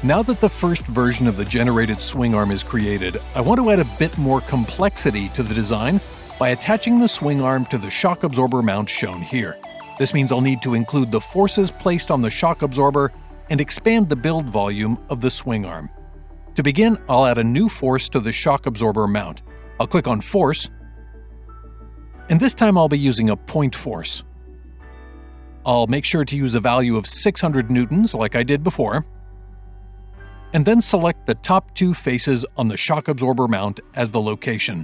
Now that the first version of the generated swing arm is created, I want to add a bit more complexity to the design by attaching the swing arm to the shock absorber mount shown here. This means I'll need to include the forces placed on the shock absorber and expand the build volume of the swing arm. To begin, I'll add a new force to the shock absorber mount. I'll click on Force, and this time I'll be using a point force. I'll make sure to use a value of 600 newtons like I did before, and then select the top two faces on the shock absorber mount as the location.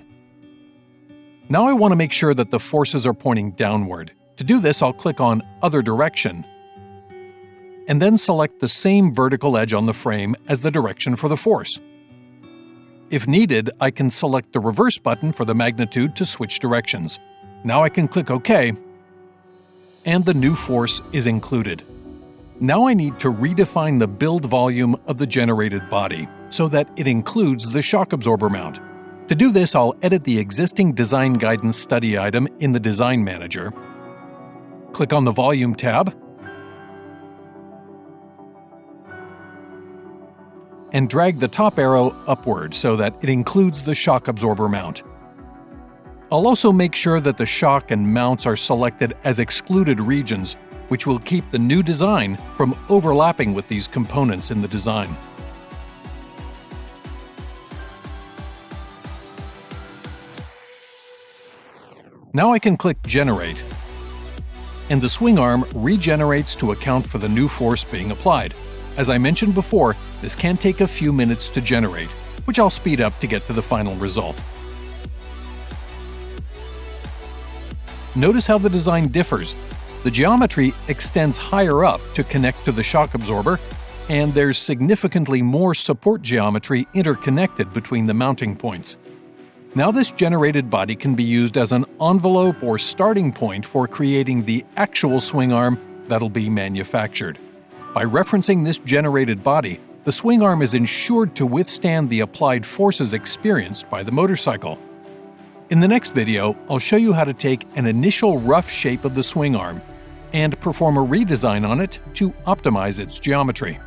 Now I want to make sure that the forces are pointing downward. To do this, I'll click on Other Direction, and then select the same vertical edge on the frame as the direction for the force. If needed, I can select the reverse button for the magnitude to switch directions. Now I can click OK, and the new force is included. Now I need to redefine the build volume of the generated body so that it includes the shock absorber mount. To do this, I'll edit the existing design guidance study item in the Design Manager, click on the Volume tab, and drag the top arrow upward so that it includes the shock absorber mount. I'll also make sure that the shock and mounts are selected as excluded regions, which will keep the new design from overlapping with these components in the design. Now I can click Generate, and the swing arm regenerates to account for the new force being applied. As I mentioned before, this can take a few minutes to generate, which I'll speed up to get to the final result. Notice how the design differs. The geometry extends higher up to connect to the shock absorber, and there's significantly more support geometry interconnected between the mounting points. Now this generated body can be used as an envelope or starting point for creating the actual swing arm that'll be manufactured. By referencing this generated body, the swing arm is ensured to withstand the applied forces experienced by the motorcycle. In the next video, I'll show you how to take an initial rough shape of the swing arm and perform a redesign on it to optimize its geometry.